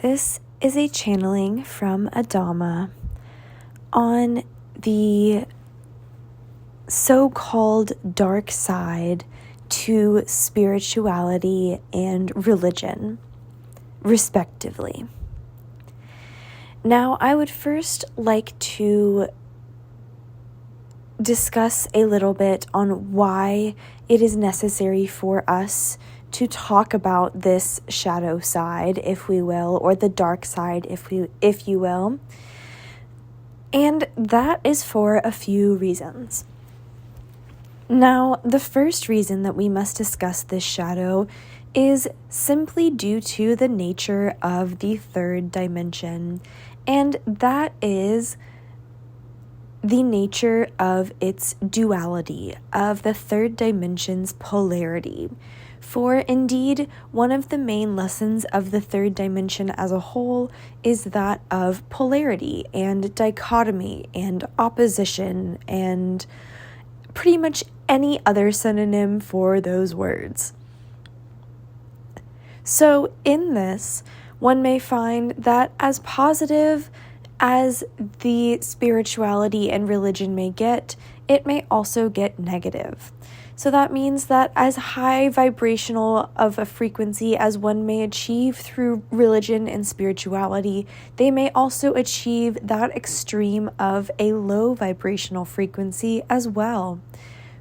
This is a channeling from Adama on the so-called dark side to spirituality and religion, respectively. Now, I would first like to discuss a little bit on why it is necessary for us to talk about this shadow side, if we will, or the dark side, if you will. And that is for a few reasons. Now, the first reason that we must discuss this shadow is simply due to the nature of the third dimension, and that is the nature of its duality, of the third dimension's polarity. For indeed, one of the main lessons of the third dimension as a whole is that of polarity and dichotomy and opposition and pretty much any other synonym for those words. So in this, one may find that as positive as the spirituality and religion may get, it may also get negative. So that means that as high vibrational of a frequency as one may achieve through religion and spirituality, they may also achieve that extreme of a low vibrational frequency as well.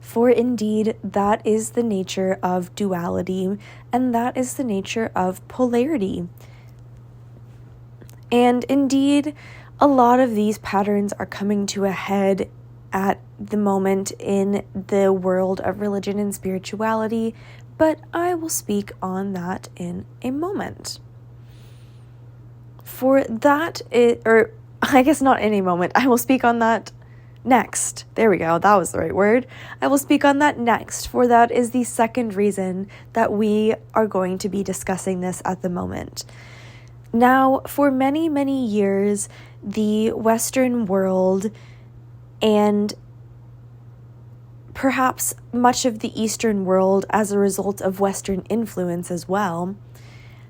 For indeed, that is the nature of duality, and that is the nature of polarity. And indeed, a lot of these patterns are coming to a head at the moment in the world of religion and spirituality, but I will speak on that in a moment. For that, I guess not in a moment, I will speak on that next. There we go, that was the right word. I will speak on that next, for that is the second reason that we are going to be discussing this at the moment. Now, for many, many years, the Western world and perhaps much of the Eastern world as a result of Western influence as well,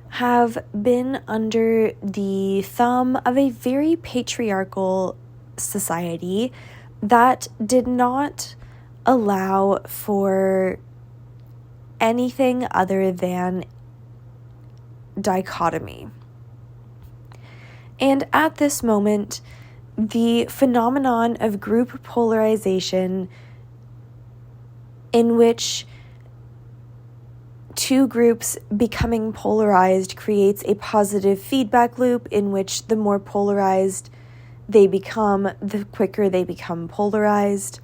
have been under the thumb of a very patriarchal society that did not allow for anything other than dichotomy. And at this moment, the phenomenon of group polarization, in which two groups becoming polarized creates a positive feedback loop in which the more polarized they become, the quicker they become polarized.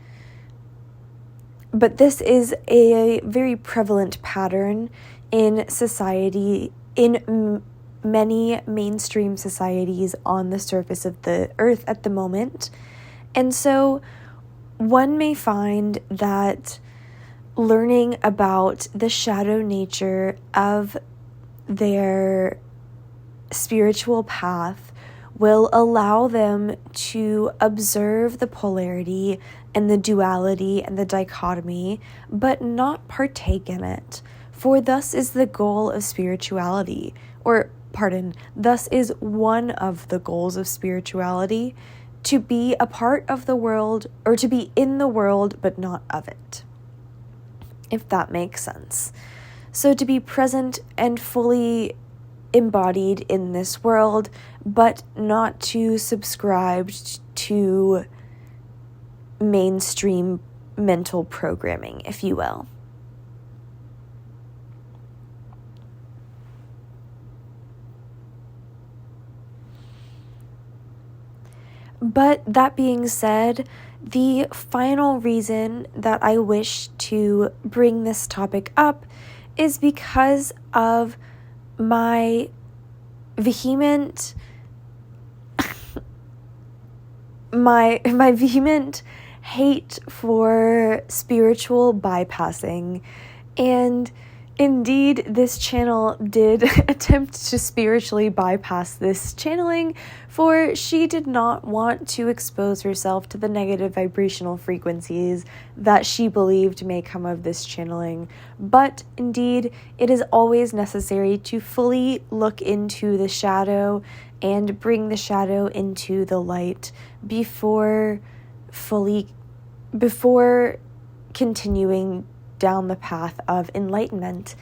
But this is a very prevalent pattern in society, in many mainstream societies on the surface of the earth at the moment. And so one may find that learning about the shadow nature of their spiritual path will allow them to observe the polarity and the duality and the dichotomy, but not partake in it. For thus is the goal of spirituality, thus is one of the goals of spirituality, to be a part of the world, or to be in the world, but not of it, if that makes sense. So to be present and fully embodied in this world, but not to subscribe to mainstream mental programming, if you will. But that being said, the final reason that I wish to bring this topic up is because of my vehement hate for spiritual bypassing. And Indeed, this channel did attempt to spiritually bypass this channeling, for she did not want to expose herself to the negative vibrational frequencies that she believed may come of this channeling. But indeed, it is always necessary to fully look into the shadow and bring the shadow into the light before continuing down the path of enlightenment.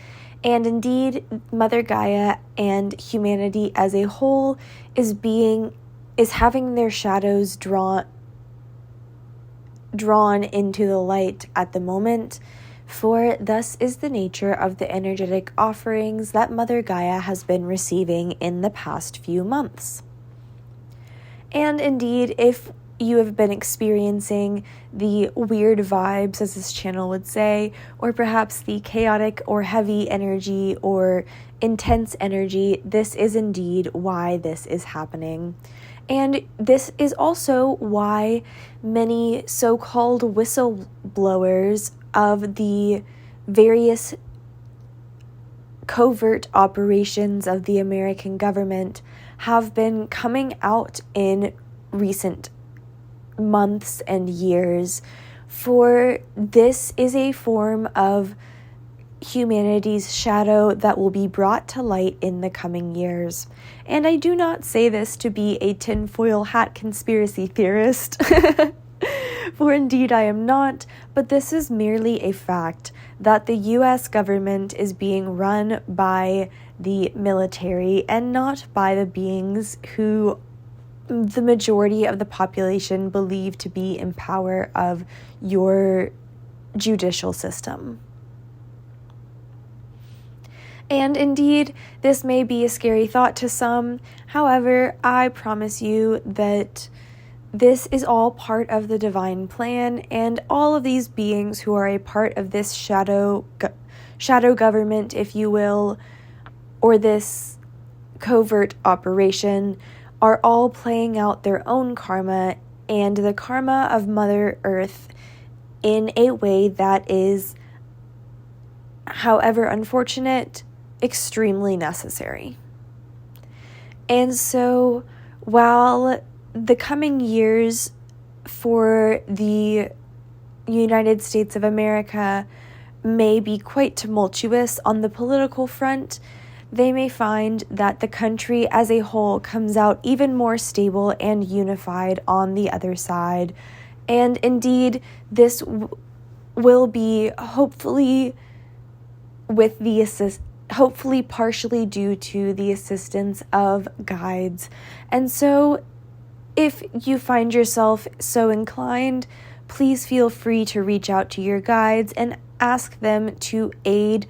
And indeed, Mother Gaia and humanity as a whole is having their shadows drawn into the light at the moment, for thus is the nature of the energetic offerings that Mother Gaia has been receiving in the past few months. And indeed, if you have been experiencing the weird vibes, as this channel would say, or perhaps the chaotic or heavy energy or intense energy, this is indeed why this is happening. And this is also why many so-called whistleblowers of the various covert operations of the American government have been coming out in recent months and years, for this is a form of humanity's shadow that will be brought to light in the coming years. And I do not say this to be a tinfoil hat conspiracy theorist, for indeed I am not, but this is merely a fact that the US government is being run by the military and not by the beings who the majority of the population believe to be in power of your judicial system. And indeed, this may be a scary thought to some. However, I promise you that this is all part of the divine plan, and all of these beings who are a part of this shadow government, if you will, or this covert operation, are all playing out their own karma and the karma of Mother Earth in a way that is, however unfortunate, extremely necessary. And so, while the coming years for the United States of America may be quite tumultuous on the political front, they may find that the country as a whole comes out even more stable and unified on the other side. And indeed, this will be hopefully partially due to the assistance of guides. And so, if you find yourself so inclined, please feel free to reach out to your guides and ask them to aid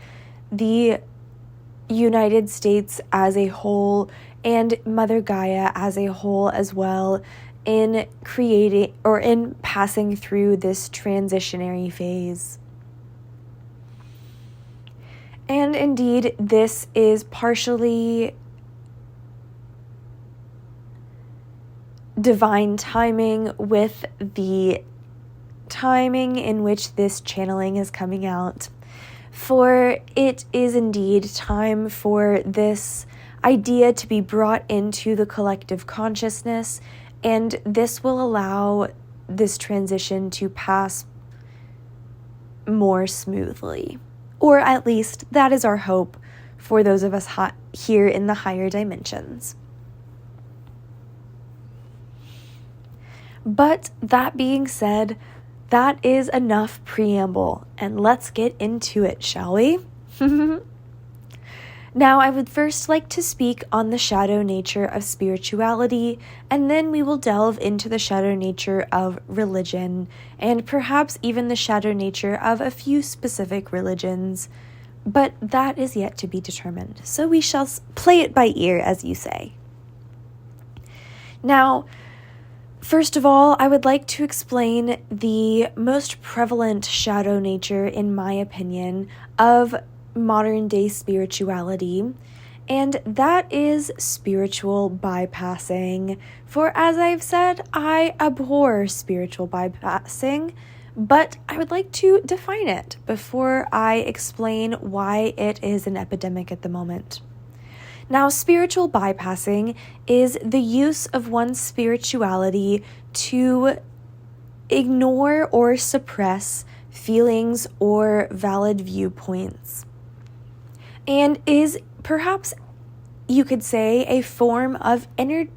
the United States as a whole and Mother Gaia as a whole as well in creating or in passing through this transitionary phase. And indeed, this is partially divine timing with the timing in which this channeling is coming out. For it is indeed time for this idea to be brought into the collective consciousness, and this will allow this transition to pass more smoothly. Or at least that is our hope for those of us here in the higher dimensions. But that being said, that is enough preamble, and let's get into it, shall we? Now, I would first like to speak on the shadow nature of spirituality, and then we will delve into the shadow nature of religion, and perhaps even the shadow nature of a few specific religions. But that is yet to be determined, so we shall play it by ear, as you say. Now, first of all, I would like to explain the most prevalent shadow nature, in my opinion, of modern-day spirituality, and that is spiritual bypassing. For as I've said, I abhor spiritual bypassing, But I would like to define it before I explain why it is an epidemic at the moment. Now, spiritual bypassing is the use of one's spirituality to ignore or suppress feelings or valid viewpoints, and is perhaps, you could say, a form of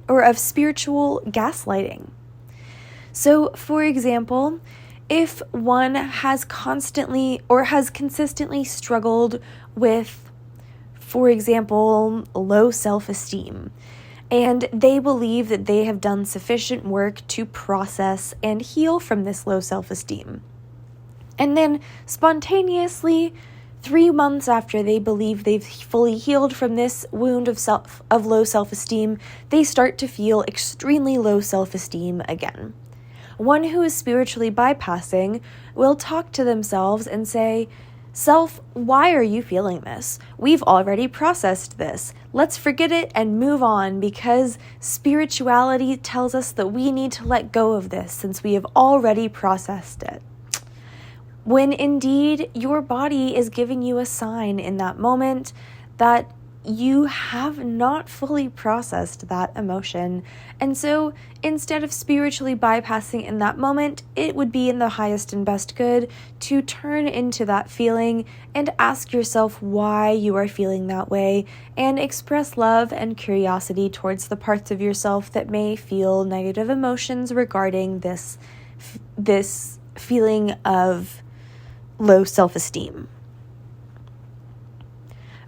of spiritual gaslighting. So, for example, if one has consistently struggled with, for example, low self-esteem, and they believe that they have done sufficient work to process and heal from this low self-esteem, and then spontaneously, 3 months after they believe they've fully healed from this wound of low self-esteem, they start to feel extremely low self-esteem again. One who is spiritually bypassing will talk to themselves and say, "Self, why are you feeling this? We've already processed this. Let's forget it and move on, because spirituality tells us that we need to let go of this since we have already processed it." When indeed your body is giving you a sign in that moment that you have not fully processed that emotion. And so instead of spiritually bypassing in that moment, it would be in the highest and best good to turn into that feeling and ask yourself why you are feeling that way, and express love and curiosity towards the parts of yourself that may feel negative emotions regarding this feeling of low self-esteem.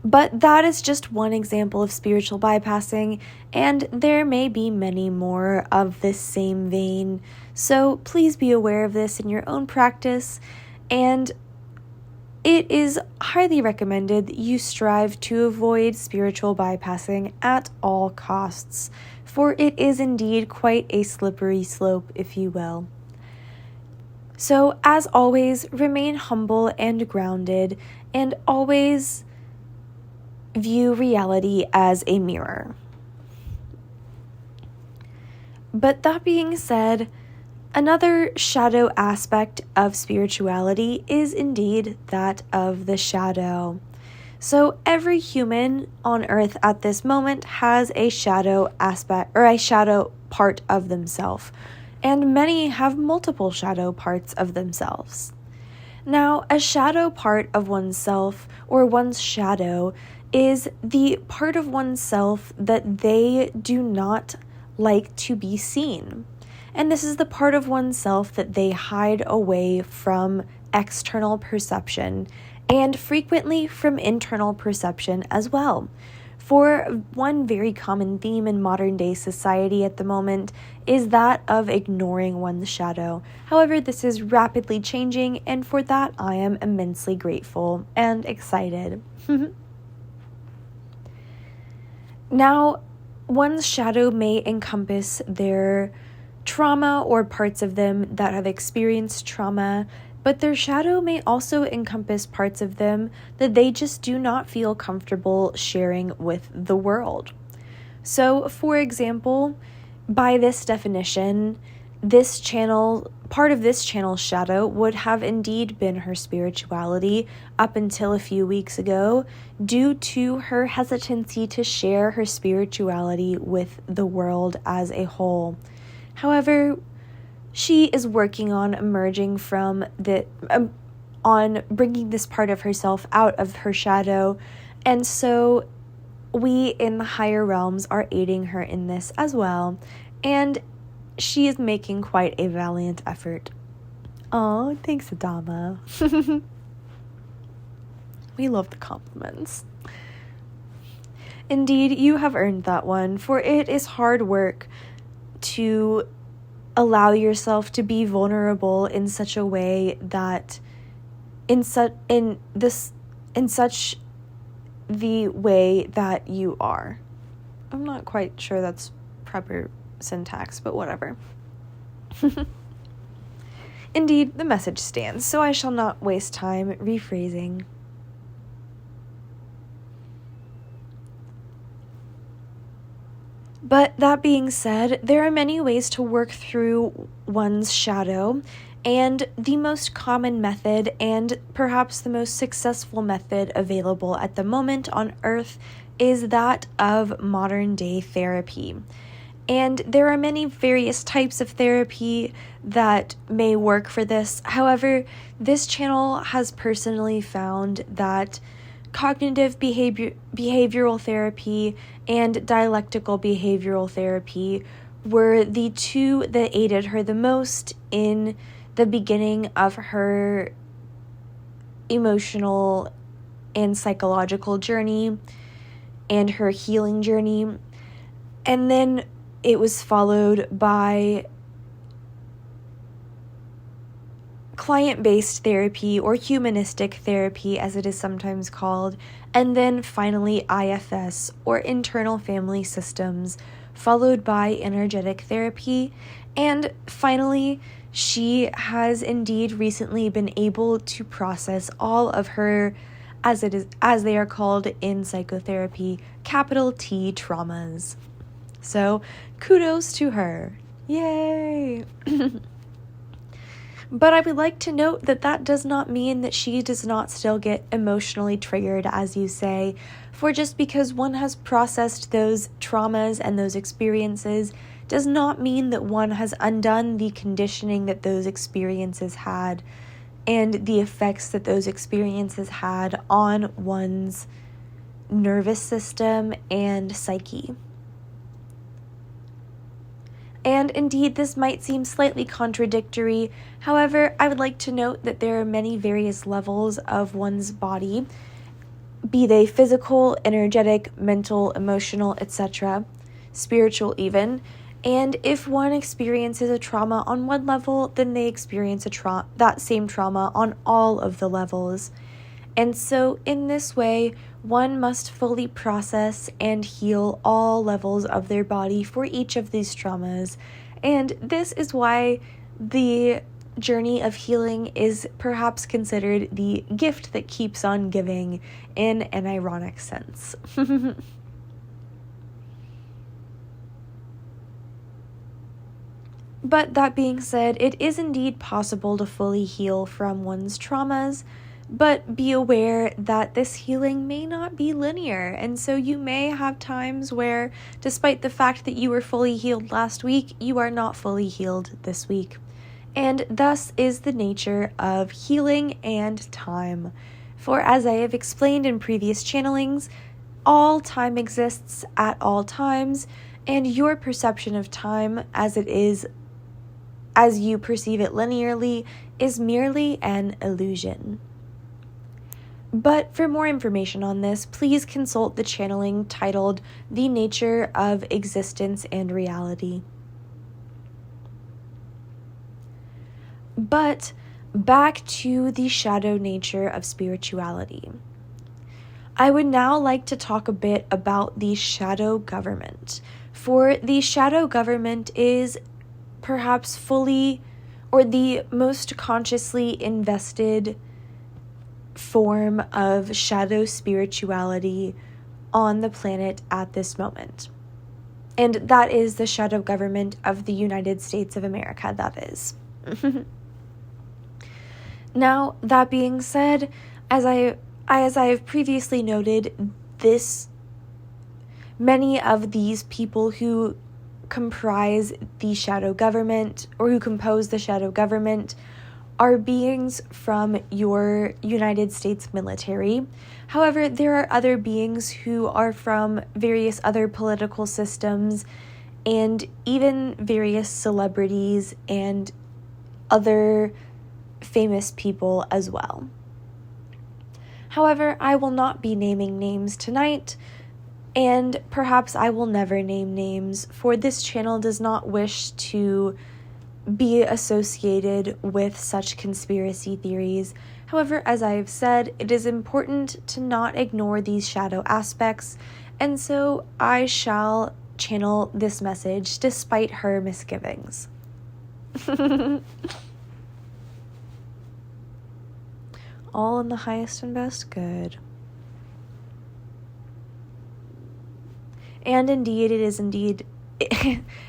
But that is just one example of spiritual bypassing, and there may be many more of this same vein. So please be aware of this in your own practice, and it is highly recommended that you strive to avoid spiritual bypassing at all costs, for it is indeed quite a slippery slope, if you will. So, as always, remain humble and grounded, and always view reality as a mirror. But that being said, another shadow aspect of spirituality is indeed that of the shadow. So every human on earth at this moment has a shadow aspect, or a shadow part of themselves, and many have multiple shadow parts of themselves. Now, a shadow part of oneself, or one's shadow, is the part of oneself that they do not like to be seen. And this is the part of oneself that they hide away from external perception, and frequently from internal perception as well. For one very common theme in modern day society at the moment is that of ignoring one's shadow. However, this is rapidly changing, and for that I am immensely grateful and excited. Now, one's shadow may encompass their trauma or parts of them that have experienced trauma, but their shadow may also encompass parts of them that they just do not feel comfortable sharing with the world. So, for example, by this definition, part of this channel's shadow would have indeed been her spirituality up until a few weeks ago, due to her hesitancy to share her spirituality with the world as a whole. However, she is working on emerging from on bringing this part of herself out of her shadow, and so we in the higher realms are aiding her in this as well, and she is making quite a valiant effort. Oh, thanks, Adama. We love the compliments. Indeed, you have earned that one, for it is hard work to allow yourself to be vulnerable in such a way that in such the way that you are. I'm not quite sure that's proper syntax, but whatever. Indeed, the message stands, so I shall not waste time rephrasing. But that being said, there are many ways to work through one's shadow, and the most common method, and perhaps the most successful method available at the moment on Earth, is that of modern day therapy. And there are many various types of therapy that may work for this. However, this channel has personally found that cognitive behavioral therapy and dialectical behavioral therapy were the two that aided her the most in the beginning of her emotional and psychological journey and her healing journey. And then it was followed by client-based therapy, or humanistic therapy as it is sometimes called, and then finally IFS, or internal family systems, followed by energetic therapy, and finally she has indeed recently been able to process all of her, as they are called in psychotherapy, capital T traumas. So kudos to her. Yay! But I would like to note that that does not mean that she does not still get emotionally triggered, as you say, for just because one has processed those traumas and those experiences does not mean that one has undone the conditioning that those experiences had and the effects that those experiences had on one's nervous system and psyche. And indeed, this might seem slightly contradictory. However, I would like to note that there are many various levels of one's body, be they physical, energetic, mental, emotional, etc., spiritual even. And if one experiences a trauma on one level, then they experience that same trauma on all of the levels. And so in this way, one must fully process and heal all levels of their body for each of these traumas. And this is why the journey of healing is perhaps considered the gift that keeps on giving, in an ironic sense. But that being said, it is indeed possible to fully heal from one's traumas, but be aware that this healing may not be linear, and so you may have times where, despite the fact that you were fully healed last week, you are not fully healed this week. And thus is the nature of healing and time. For as I have explained in previous channelings, all time exists at all times, and your perception of time as you perceive it linearly is merely an illusion. But for more information on this, please consult the channeling titled The Nature of Existence and Reality. But back to the shadow nature of spirituality. I would now like to talk a bit about the shadow government. For the shadow government is perhaps fully, or the most consciously invested form of shadow spirituality on the planet at this moment. And that is the shadow government of the United States of America, that is. Now, that being said, as I have previously noted, many of these people who comprise the shadow government, or who compose the shadow government, are beings from your United States military. However, there are other beings who are from various other political systems and even various celebrities and other famous people as well. However, I will not be naming names tonight, and perhaps I will never name names, for this channel does not wish to be associated with such conspiracy theories. However, as I have said, it is important to not ignore these shadow aspects, and so I shall channel this message despite her misgivings. All in the highest and best good. And indeed, it is indeed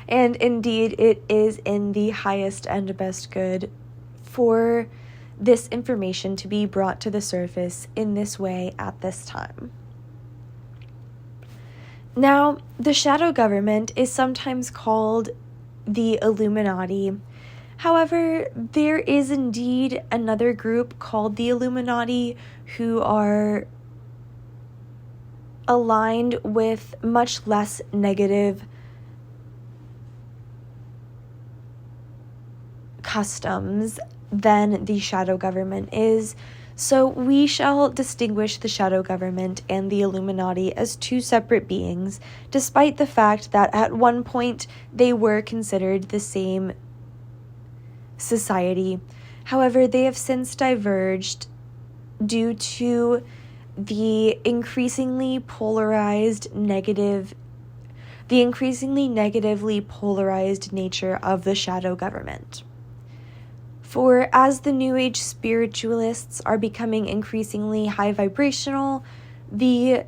and indeed it is in the highest and best good for this information to be brought to the surface in this way at this time. Now, the shadow government is sometimes called the Illuminati. However, there is indeed another group called the Illuminati who are aligned with much less negative customs than the shadow government is. So we shall distinguish the shadow government and the Illuminati as two separate beings, despite the fact that at one point they were considered the same society. However, they have since diverged due to the increasingly negatively polarized nature of the shadow government. For as the New Age spiritualists are becoming increasingly high vibrational, the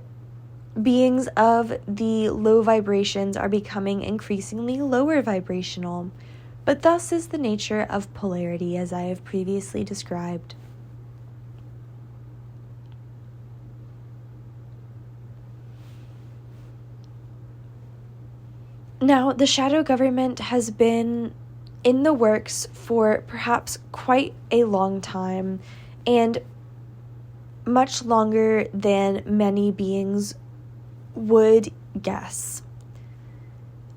beings of the low vibrations are becoming increasingly lower vibrational. But thus is the nature of polarity, as I have previously described. Now, the shadow government has been in the works for perhaps quite a long time, and much longer than many beings would guess.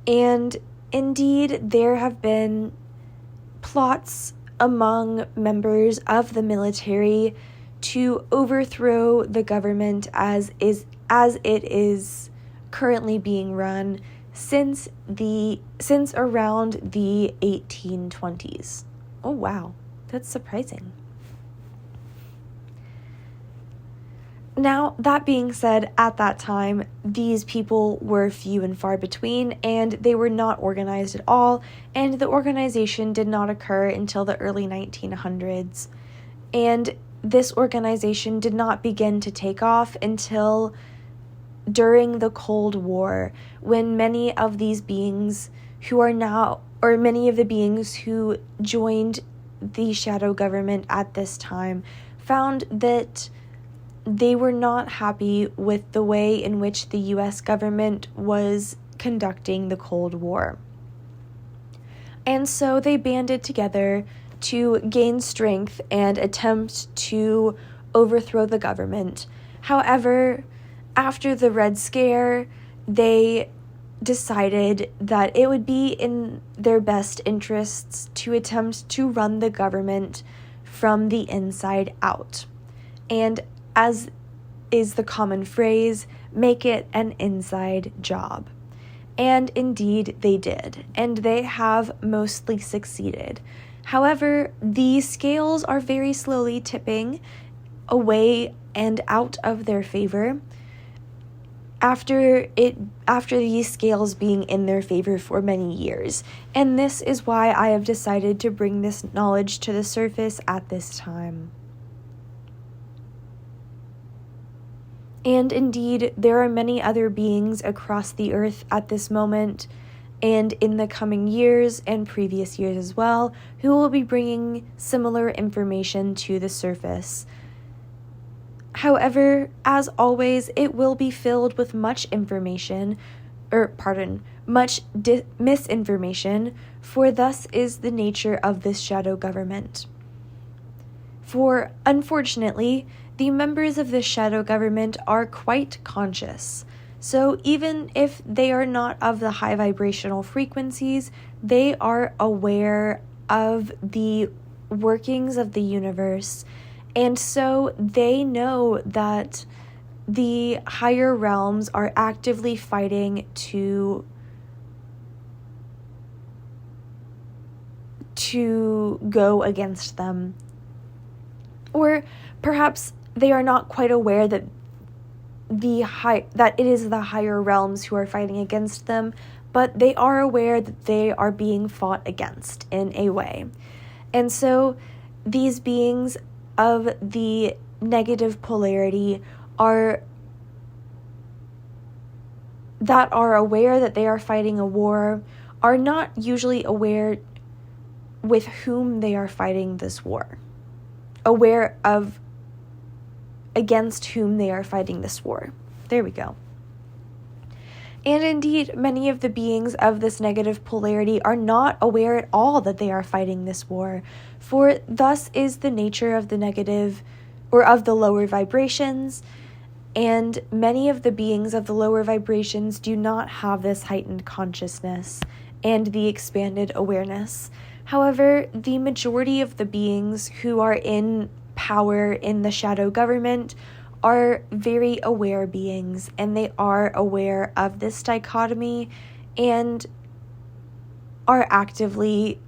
And indeed, there have been plots among members of the military to overthrow the government as it is currently being run since around the 1820s. Oh wow, that's surprising. Now, that being said, at that time, these people were few and far between, and they were not organized at all, and the organization did not occur until the early 1900s. And this organization did not begin to take off until during the Cold War, when many of these beings many of the beings who joined the shadow government at this time found that they were not happy with the way in which the US government was conducting the Cold War. And so they banded together to gain strength and attempt to overthrow the government. However, after the Red Scare, they decided that it would be in their best interests to attempt to run the government from the inside out. And as is the common phrase, make it an inside job. And indeed they did, and they have mostly succeeded. However, the scales are very slowly tipping away and out of their favor after these scales being in their favor for many years. And this is why I have decided to bring this knowledge to the surface at this time. And indeed, there are many other beings across the earth at this moment, and in the coming years and previous years as well, who will be bringing similar information to the surface. However, as always, it will be filled with much misinformation, for thus is the nature of this shadow government. For, unfortunately, the members of this shadow government are quite conscious. So even if they are not of the high vibrational frequencies, they are aware of the workings of the universe. And so they know that the higher realms are actively fighting to go against them. Or perhaps they are not quite aware that it is the higher realms who are fighting against them, but they are aware that they are being fought against in a way. And so these beings of the negative polarity are that are aware that they are fighting a war are not usually aware with whom they are fighting this war, aware of against whom they are fighting this war. There we go. And indeed, many of the beings of this negative polarity are not aware at all that they are fighting this war, for thus is the nature of the negative or of the lower vibrations, and many of the beings of the lower vibrations do not have this heightened consciousness and the expanded awareness. However, the majority of the beings who are in power in the shadow government are very aware beings, and they are aware of this dichotomy and are actively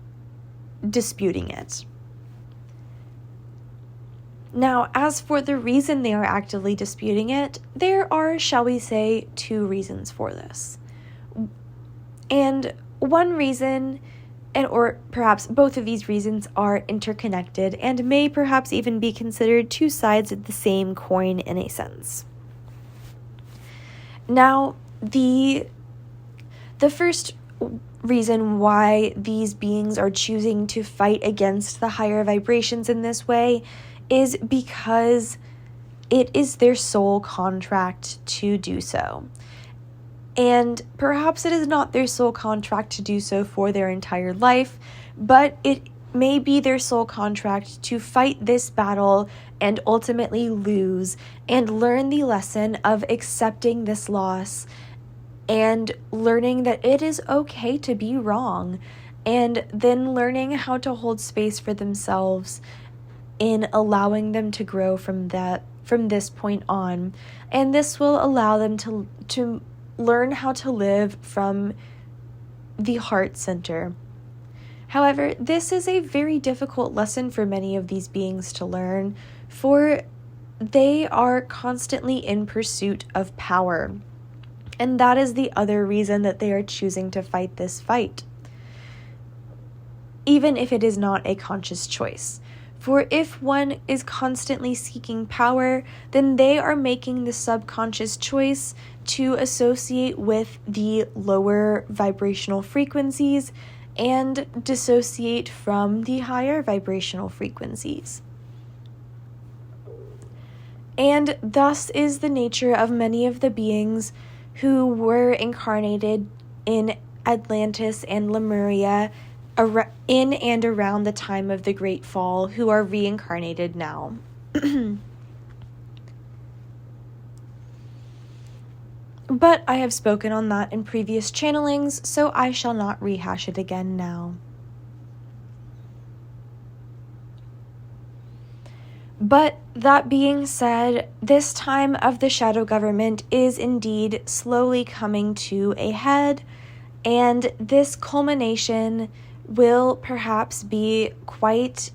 disputing it. Now, as for the reason they are actively disputing it, there are, shall we say, two reasons for this. And one reason, or perhaps both of these reasons, are interconnected and may perhaps even be considered two sides of the same coin in a sense. Now, the first reason why these beings are choosing to fight against the higher vibrations in this way is because it is their soul contract to do so. And perhaps it is not their soul contract to do so for their entire life, but it may be their soul contract to fight this battle and ultimately lose and learn the lesson of accepting this loss and learning that it is okay to be wrong, and then learning how to hold space for themselves in allowing them to grow from this point on. And this will allow them to learn how to live from the heart center. However, this is a very difficult lesson for many of these beings to learn, for they are constantly in pursuit of power. And that is the other reason that they are choosing to fight this fight, even if it is not a conscious choice. For if one is constantly seeking power, then they are making the subconscious choice to associate with the lower vibrational frequencies and dissociate from the higher vibrational frequencies. And thus is the nature of many of the beings who were incarnated in Atlantis and Lemuria in and around the time of the Great Fall, who are reincarnated now. But I have spoken on that in previous channelings, so I shall not rehash it again now. But that being said, this time of the shadow government is indeed slowly coming to a head, and this culmination will perhaps be quite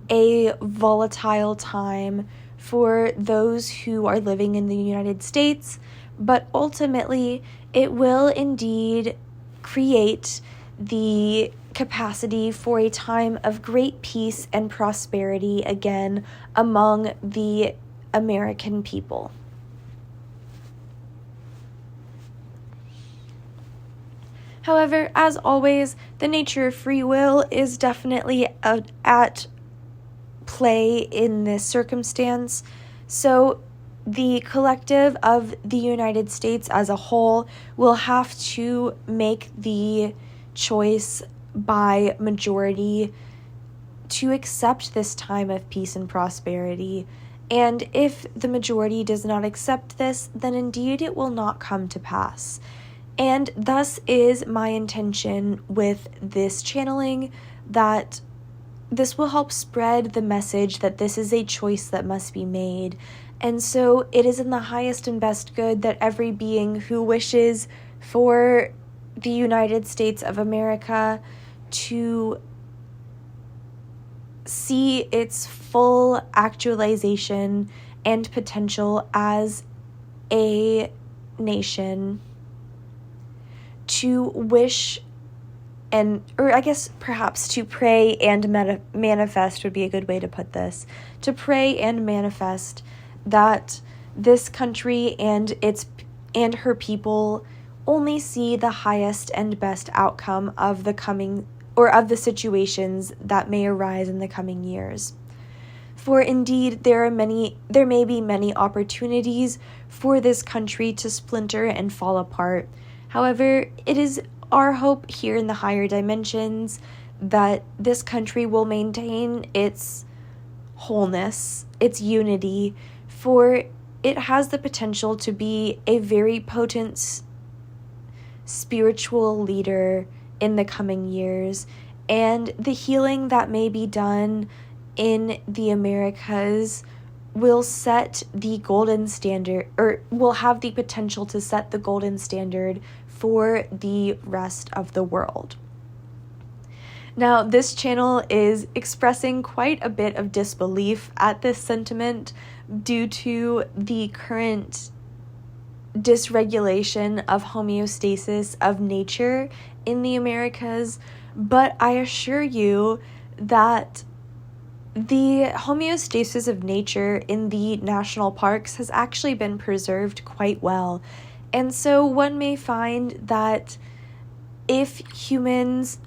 a volatile time for those who are living in the United States, but ultimately it will indeed create the capacity for a time of great peace and prosperity again among the American people. However, as always, the nature of free will is definitely at play in this circumstance. So the collective of the United States as a whole will have to make the choice by majority to accept this time of peace and prosperity. And if the majority does not accept this, then indeed it will not come to pass. And thus is my intention with this channeling, that this will help spread the message that this is a choice that must be made. And so it is in the highest and best good that every being who wishes for the United States of America to see its full actualization and potential as a nation, to wish or I guess perhaps to pray and manifest would be a good way to put this, to pray and manifest that this country and and her people only see the highest and best outcome of the situations that may arise in the coming years. For indeed, there may be many opportunities for this country to splinter and fall apart. However, it is our hope here in the higher dimensions that this country will maintain its wholeness, its unity, for it has the potential to be a very potent spiritual leader in the coming years, and the healing that may be done in the Americas will set the golden standard, or will have the potential to set the golden standard for the rest of the world. Now, this channel is expressing quite a bit of disbelief at this sentiment due to the current dysregulation of homeostasis of nature in the Americas, but I assure you that the homeostasis of nature in the national parks has actually been preserved quite well. And so one may find that if humans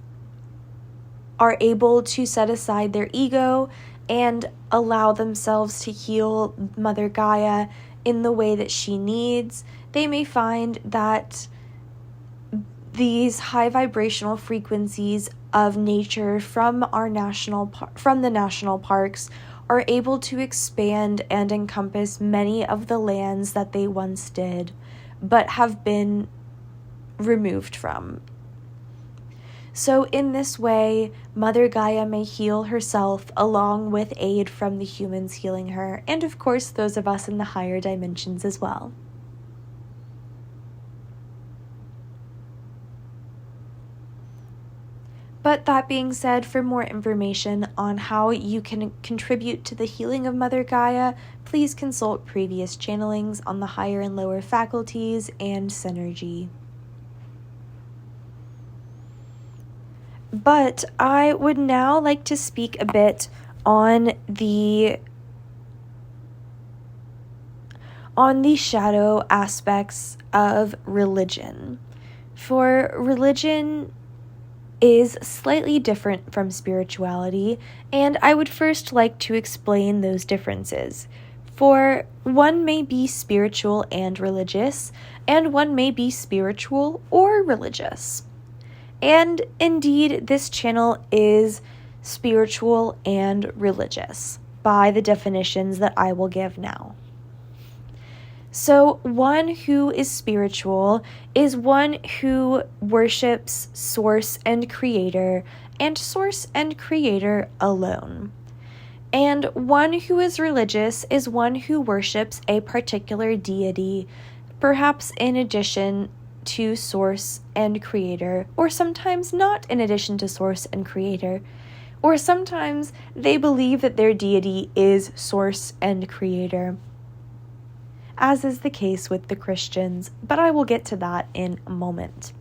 are able to set aside their ego and allow themselves to heal Mother Gaia in the way that she needs, they may find that these high vibrational frequencies of nature from the national parks are able to expand and encompass many of the lands that they once did, but have been removed from. So in this way, Mother Gaia may heal herself along with aid from the humans healing her, and of course those of us in the higher dimensions as well. But that being said, for more information on how you can contribute to the healing of Mother Gaia, please consult previous channelings on the higher and lower faculties and synergy. But I would now like to speak a bit on the shadow aspects of religion. For religion is slightly different from spirituality, and I would first like to explain those differences. For one may be spiritual and religious, and one may be spiritual or religious. And indeed, this channel is spiritual and religious by the definitions that I will give now. So one who is spiritual is one who worships Source and Creator, and Source and Creator alone. And one who is religious is one who worships a particular deity, perhaps in addition to Source and Creator, or sometimes not in addition to Source and Creator, or sometimes they believe that their deity is Source and Creator, as is the case with the Christians, but I will get to that in a moment.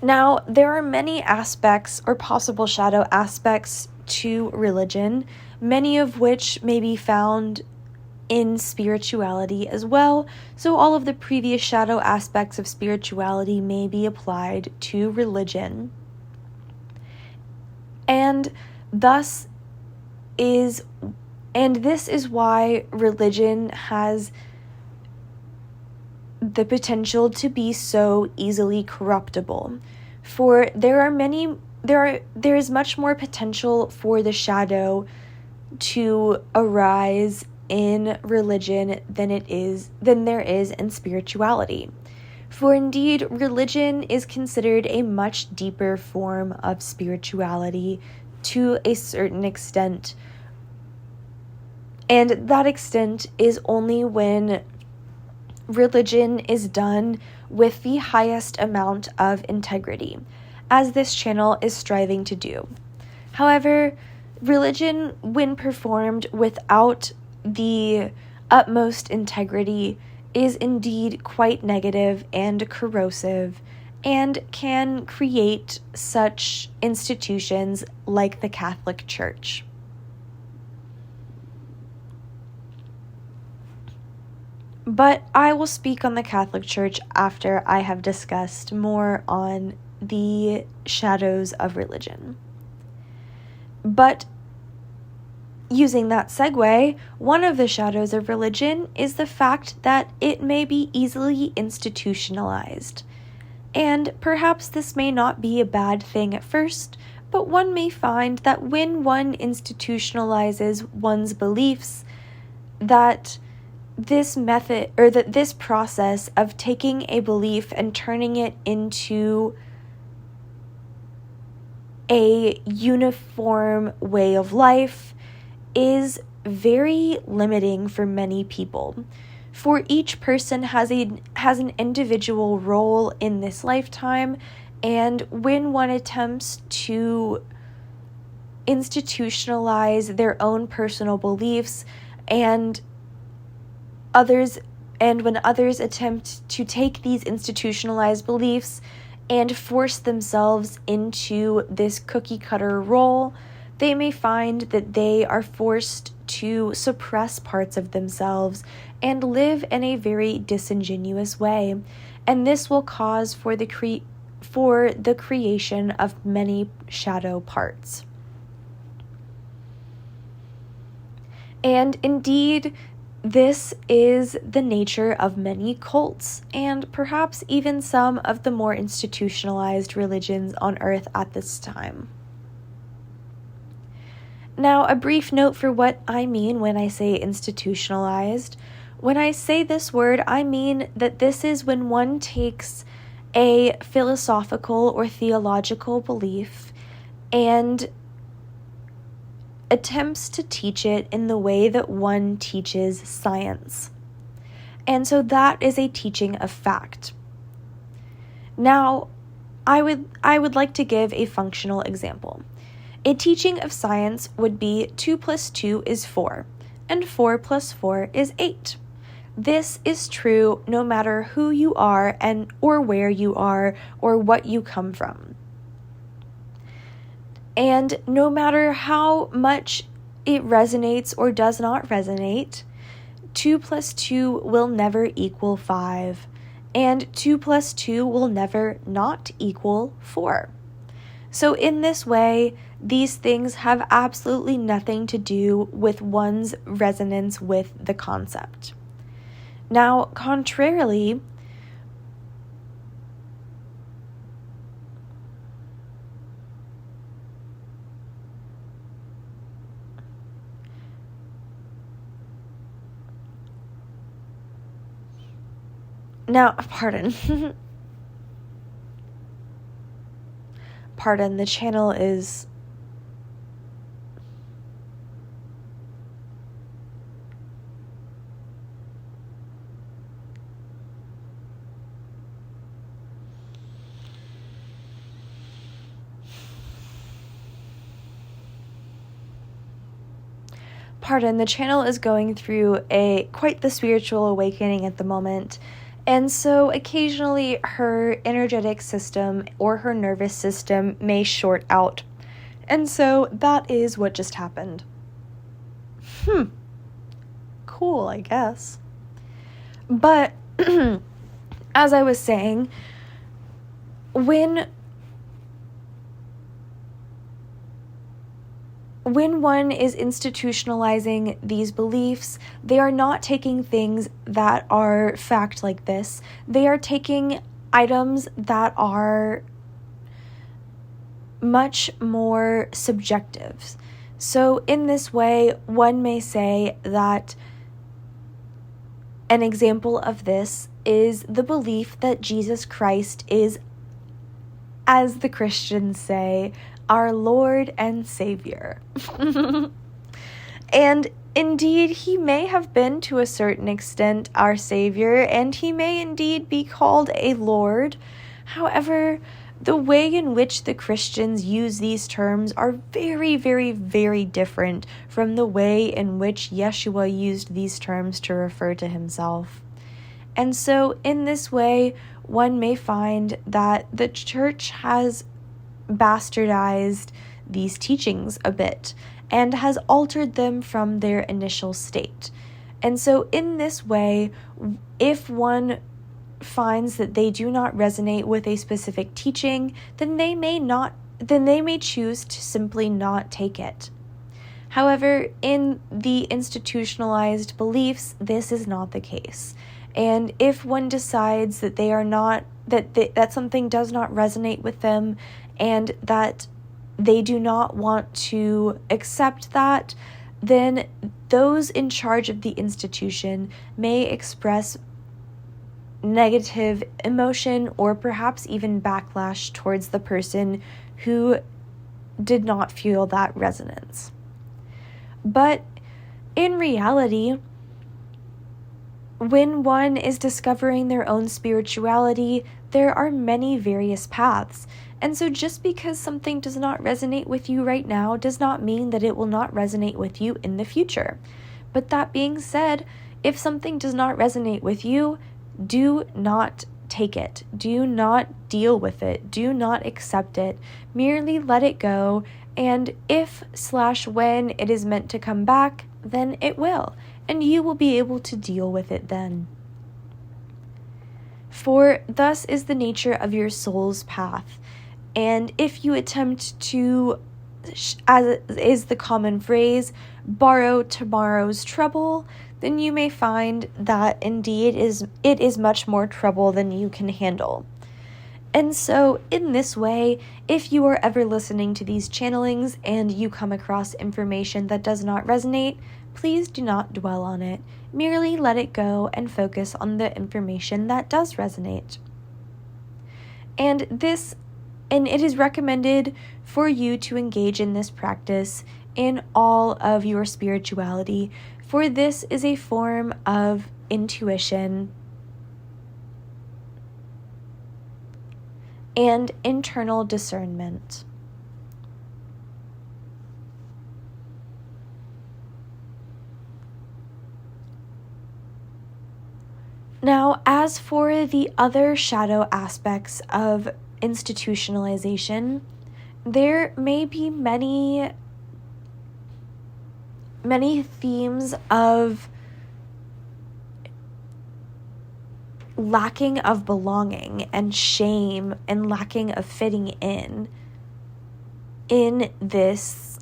Now, there are many aspects or possible shadow aspects to religion, many of which may be found in spirituality as well, so all of the previous shadow aspects of spirituality may be applied to religion. And this is why religion has the potential to be so easily corruptible. For there is much more potential for the shadow to arise in religion than there is in spirituality. For indeed, religion is considered a much deeper form of spirituality to a certain extent. And that extent is only when religion is done with the highest amount of integrity, as this channel is striving to do. However, religion, when performed without the utmost integrity, is indeed quite negative and corrosive, and can create such institutions like the Catholic Church. But I will speak on the Catholic Church after I have discussed more on the shadows of religion. But using that segue, one of the shadows of religion is the fact that it may be easily institutionalized. And perhaps this may not be a bad thing at first, but one may find that when one institutionalizes one's beliefs, that this method, or that this process of taking a belief and turning it into a uniform way of life is very limiting for many people. For each person has an individual role in this lifetime, and when one attempts to institutionalize their own personal beliefs and when others attempt to take these institutionalized beliefs and force themselves into this cookie cutter role, they may find that they are forced to suppress parts of themselves and live in a very disingenuous way. And this will cause for the creation of many shadow parts. And indeed, this is the nature of many cults, and perhaps even some of the more institutionalized religions on earth at this time. Now, a brief note for what I mean when I say institutionalized. When I say this word, I mean that this is when one takes a philosophical or theological belief and attempts to teach it in the way that one teaches science. And so that is a teaching of fact. Now, I would like to give a functional example. A teaching of science would be 2 + 2 is 4, and 4 + 4 is 8. This is true no matter who you are or where you are or what you come from. And no matter how much it resonates or does not resonate, 2 + 2 will never equal 5, and 2 + 2 will never not equal 4. So in this way, these things have absolutely nothing to do with one's resonance with the concept. Now, contrarily, pardon, the channel is going through quite the spiritual awakening at the moment. And so occasionally her energetic system or her nervous system may short out. And so that is what just happened. Cool, I guess. But as I was saying, when one is institutionalizing these beliefs, they are not taking things that are fact like this. They are taking items that are much more subjective. So in this way, one may say that an example of this is the belief that Jesus Christ is, as the Christians say, our Lord and Savior. And indeed, he may have been to a certain extent our Savior, and he may indeed be called a Lord. However, the way in which the Christians use these terms are very, very, very different from the way in which Yeshua used these terms to refer to himself. And so, in this way, one may find that the church has bastardized these teachings a bit and has altered them from their initial state. And so in this way, if one finds that they do not resonate with a specific teaching, then they may choose to simply not take it. However, in the institutionalized beliefs, this is not the case. And if one decides that that something does not resonate with them and that they do not want to accept that, then those in charge of the institution may express negative emotion or perhaps even backlash towards the person who did not feel that resonance. But in reality, when one is discovering their own spirituality, there are many various paths. And so just because something does not resonate with you right now does not mean that it will not resonate with you in the future. But that being said, if something does not resonate with you, do not take it. Do not deal with it. Do not accept it. Merely let it go. And if/when it is meant to come back, then it will. And you will be able to deal with it then. For thus is the nature of your soul's path. And if you attempt to, as is the common phrase, borrow tomorrow's trouble, then you may find that indeed it is much more trouble than you can handle. And so in this way, if you are ever listening to these channelings and you come across information that does not resonate, please do not dwell on it. Merely let it go and focus on the information that does resonate. And it is recommended for you to engage in this practice in all of your spirituality, for this is a form of intuition and internal discernment. Now, as for the other shadow aspects of institutionalization, there may be many themes of lacking of belonging and shame and lacking of fitting in these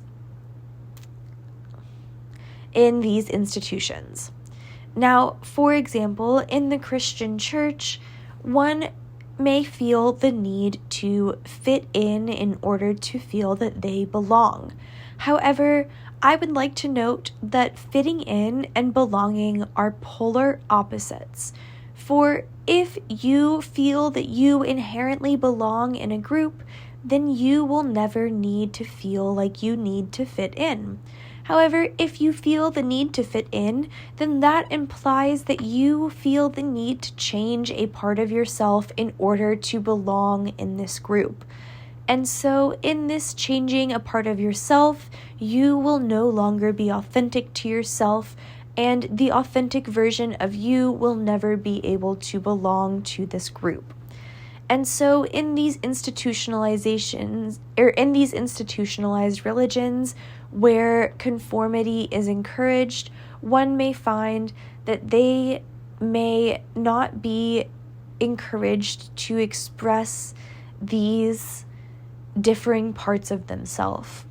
institutions. Now, for example, in the Christian church, one may feel the need to fit in order to feel that they belong. However, I would like to note that fitting in and belonging are polar opposites. For if you feel that you inherently belong in a group, then you will never need to feel like you need to fit in. However, if you feel the need to fit in, then that implies that you feel the need to change a part of yourself in order to belong in this group. And so in this changing a part of yourself, you will no longer be authentic to yourself, and the authentic version of you will never be able to belong to this group. And so in these institutionalized religions where conformity is encouraged, one may find that they may not be encouraged to express these differing parts of themselves.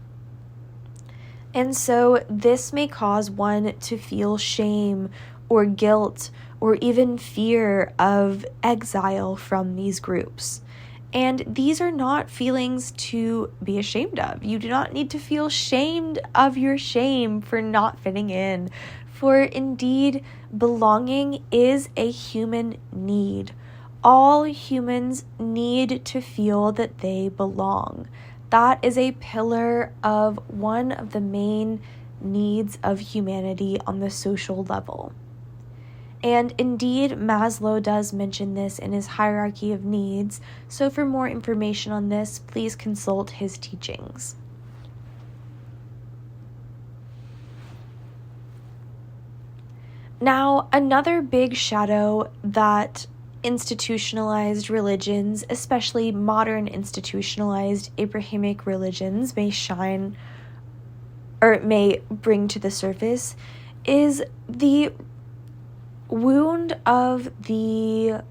And so this may cause one to feel shame or guilt or even fear of exile from these groups. And these are not feelings to be ashamed of. You do not need to feel shamed of your shame for not fitting in. For indeed, belonging is a human need. All humans need to feel that they belong. That is a pillar of one of the main needs of humanity on the social level. And indeed, Maslow does mention this in his hierarchy of needs, so for more information on this, please consult his teachings. Now, another big shadow that institutionalized religions, especially modern institutionalized Abrahamic religions, may bring to the surface is the wound of the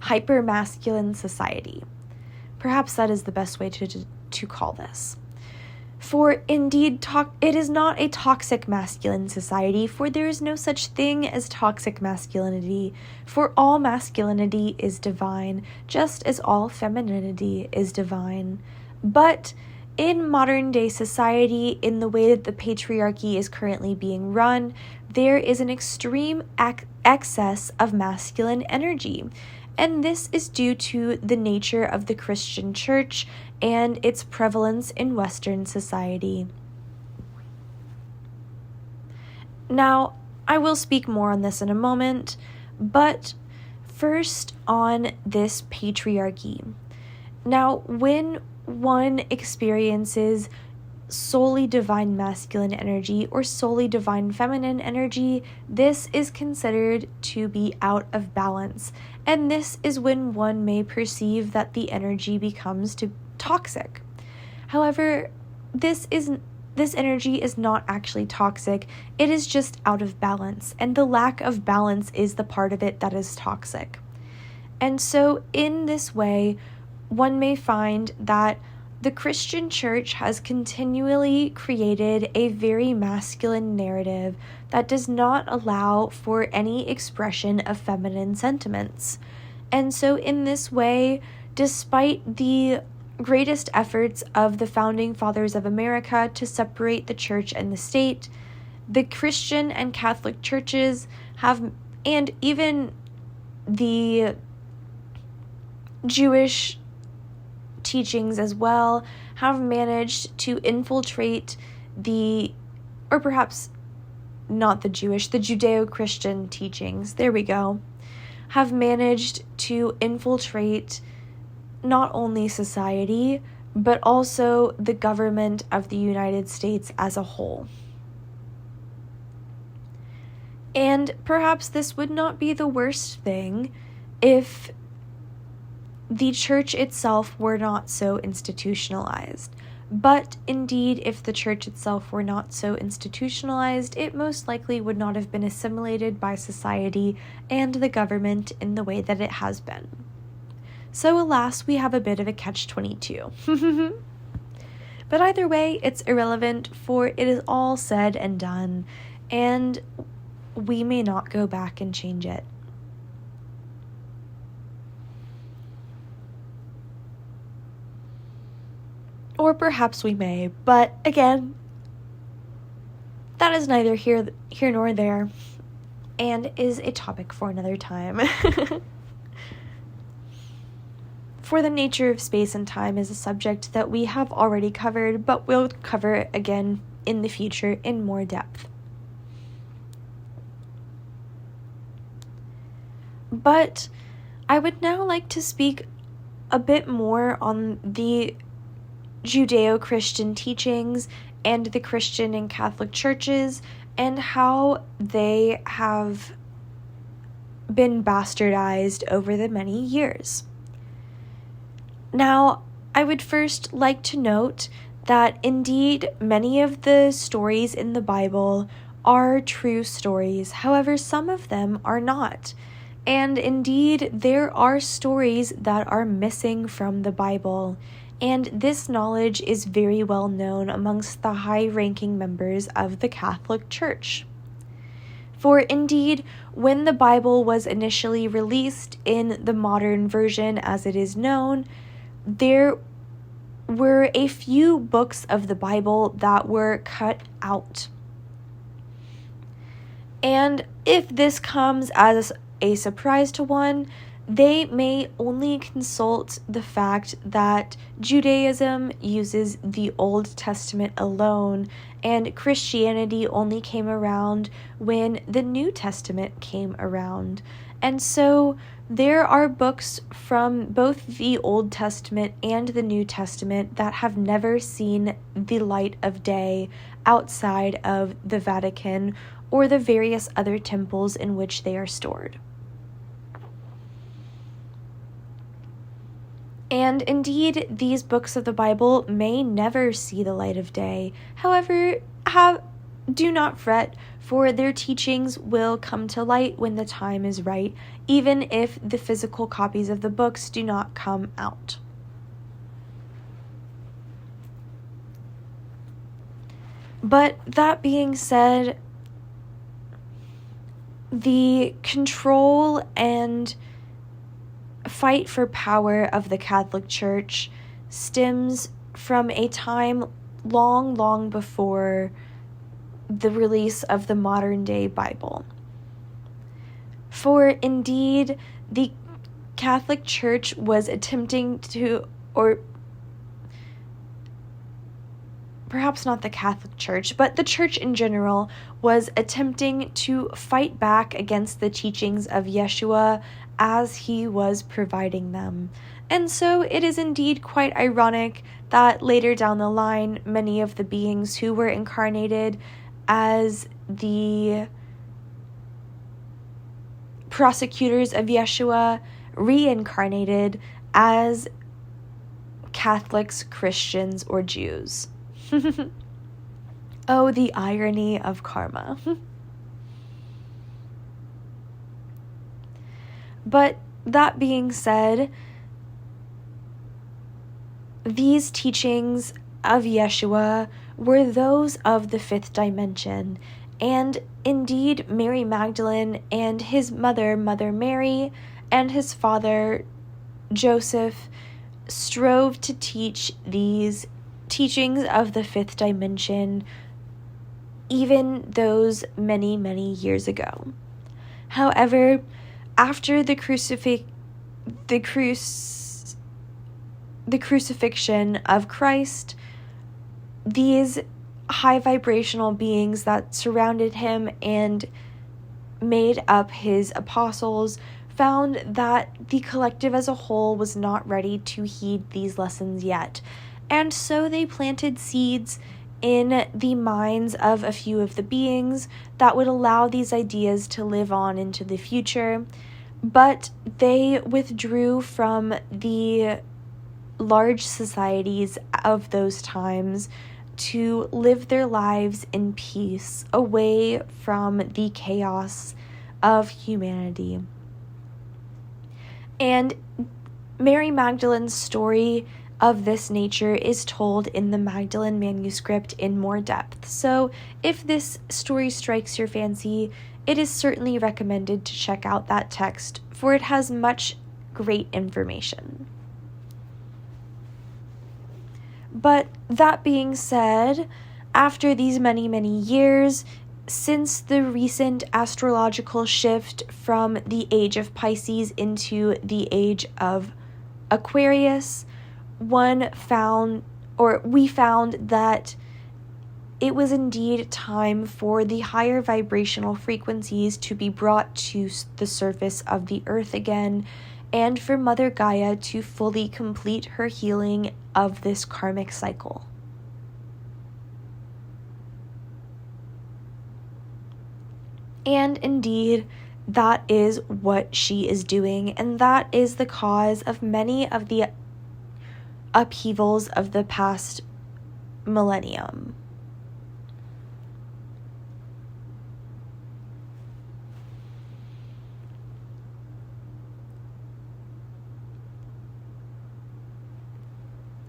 hyper-masculine society. Perhaps that is the best way to call this. For indeed, it is not a toxic masculine society, for there is no such thing as toxic masculinity, for all masculinity is divine, just as all femininity is divine. But in modern day society, in the way that the patriarchy is currently being run, there is an extreme excess of masculine energy. And this is due to the nature of the Christian church and its prevalence in Western society. Now, I will speak more on this in a moment, but first on this patriarchy. Now, when one experiences solely divine masculine energy or solely divine feminine energy, this is considered to be out of balance. And this is when one may perceive that the energy becomes toxic. However, this energy is not actually toxic. It is just out of balance, and the lack of balance is the part of it that is toxic. And so in this way, one may find that the Christian church has continually created a very masculine narrative that does not allow for any expression of feminine sentiments. And so in this way, despite the greatest efforts of the founding fathers of America to separate the church and the state, the Christian and Catholic churches have, and even the Jewish teachings as well, have managed to infiltrate or perhaps not the Jewish, the Judeo-Christian teachings, there we go, have managed to infiltrate not only society, but also the government of the United States as a whole. And perhaps this would not be the worst thing if the church itself were not so institutionalized. But indeed, if the church itself were not so institutionalized, it most likely would not have been assimilated by society and the government in the way that it has been. So alas, we have a bit of a catch-22. But either way, it's irrelevant, for it is all said and done, and we may not go back and change it. Or perhaps we may, but again, that is neither here nor there, and is a topic for another time. For the nature of space and time is a subject that we have already covered, but we'll cover it again in the future in more depth. But I would now like to speak a bit more on the Judeo-Christian teachings and the Christian and Catholic churches and how they have been bastardized over the many years. Now, I would first like to note that indeed many of the stories in the Bible are true stories. However, some of them are not. And indeed, there are stories that are missing from the Bible. And this knowledge is very well known amongst the high-ranking members of the Catholic Church. For indeed, when the Bible was initially released in the modern version as it is known, there were a few books of the Bible that were cut out. And if this comes as a surprise to one, they may only consult the fact that Judaism uses the Old Testament alone, and Christianity only came around when the New Testament came around. And so there are books from both the Old Testament and the New Testament that have never seen the light of day outside of the Vatican or the various other temples in which they are stored. And indeed, these books of the Bible may never see the light of day. However, do not fret, for their teachings will come to light when the time is right, even if the physical copies of the books do not come out. But that being said, the control and fight for power of the Catholic Church stems from a time long, long before the release of the modern-day Bible. For indeed, the Catholic Church was attempting to, or perhaps not the Catholic Church, but the Church in general was attempting to fight back against the teachings of Yeshua as he was providing them. And so it is indeed quite ironic that later down the line, many of the beings who were incarnated as the prosecutors of Yeshua reincarnated as Catholics, Christians, or Jews. Oh, the irony of karma. But that being said, these teachings of Yeshua were those of the fifth dimension, and indeed Mary Magdalene and his mother, Mother Mary, and his father, Joseph, strove to teach these teachings of the fifth dimension, even those many, many years ago. However, after the crucifixion of Christ, these high vibrational beings that surrounded him and made up his apostles found that the collective as a whole was not ready to heed these lessons yet. And so they planted seeds in the minds of a few of the beings that would allow these ideas to live on into the future. But they withdrew from the large societies of those times to live their lives in peace, away from the chaos of humanity. And Mary Magdalene's story of this nature is told in the Magdalene manuscript in more depth. So if this story strikes your fancy, it is certainly recommended to check out that text, for it has much great information. But that being said, after these many, many years, since the recent astrological shift from the age of Pisces into the age of Aquarius, we found that it was indeed time for the higher vibrational frequencies to be brought to the surface of the earth again, and for Mother Gaia to fully complete her healing of this karmic cycle. And indeed, that is what she is doing, and that is the cause of many of the upheavals of the past millennium.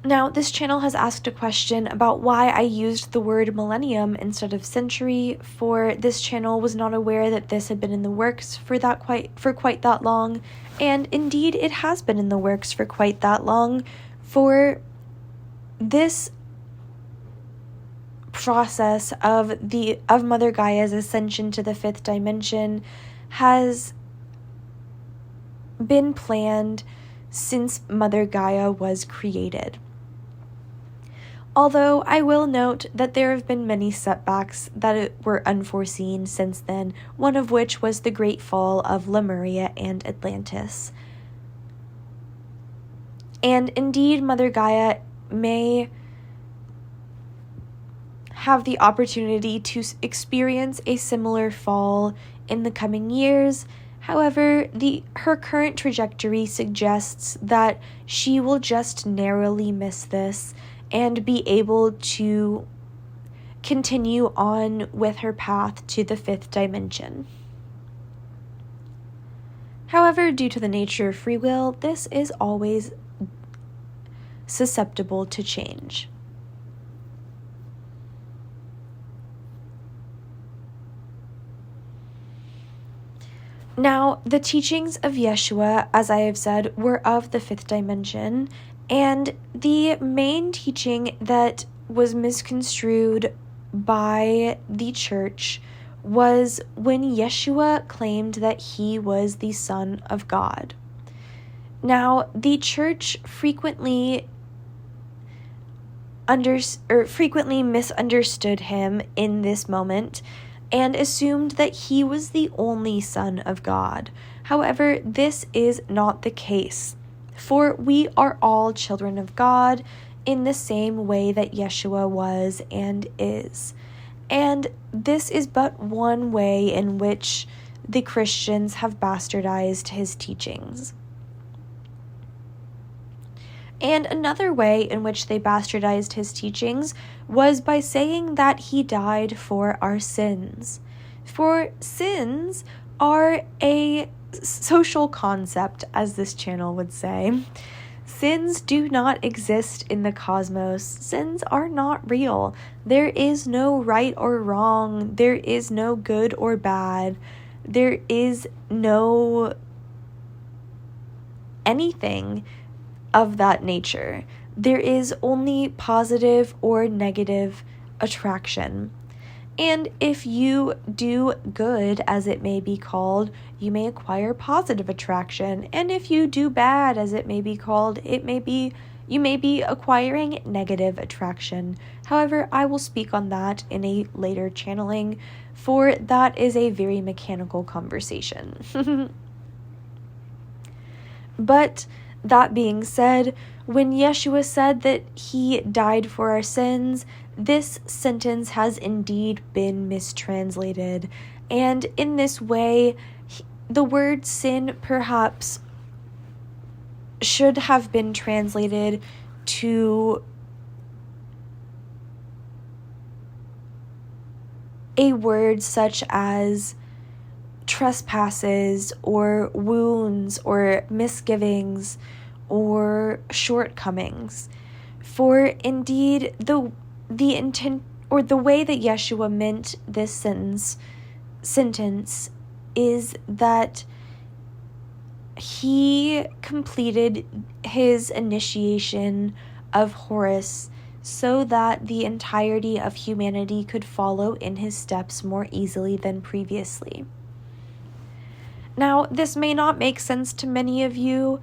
Now, this channel has asked a question about why I used the word millennium instead of century, for this channel was not aware that this had been in the works for quite that long, and indeed it has been in the works for quite that long, for this process of Mother Gaia's ascension to the fifth dimension has been planned since Mother Gaia was created. Although I will note that there have been many setbacks that were unforeseen since then, one of which was the great fall of Lemuria and Atlantis. And indeed, Mother Gaia may have the opportunity to experience a similar fall in the coming years. However, her current trajectory suggests that she will just narrowly miss this and be able to continue on with her path to the 5th dimension. However, due to the nature of free will, this is always susceptible to change. Now, the teachings of Yeshua, as I have said, were of the 5th dimension, and the main teaching that was misconstrued by the church was when Yeshua claimed that he was the Son of God. Now, the church frequently misunderstood him in this moment and assumed that he was the only Son of God. However, this is not the case, for we are all children of God in the same way that Yeshua was and is. And this is but one way in which the Christians have bastardized his teachings. And another way in which they bastardized his teachings was by saying that he died for our sins. For sins are a social concept, as this channel would say. Sins do not exist in the cosmos. Sins are not real. There is no right or wrong. There is no good or bad. There is no anything of that nature. There is only positive or negative attraction. And if you do good, as it may be called, you may acquire positive attraction. And if you do bad, as it may be called, you may be acquiring negative attraction. However, I will speak on that in a later channeling, for that is a very mechanical conversation. But that being said, when Yeshua said that he died for our sins, this sentence has indeed been mistranslated. And in this way, the word sin perhaps should have been translated to a word such as trespasses or wounds or misgivings or shortcomings. For indeed the intent or the way that Yeshua meant this sentence is that he completed his initiation of Horus so that the entirety of humanity could follow in his steps more easily than previously. Now, this may not make sense to many of you,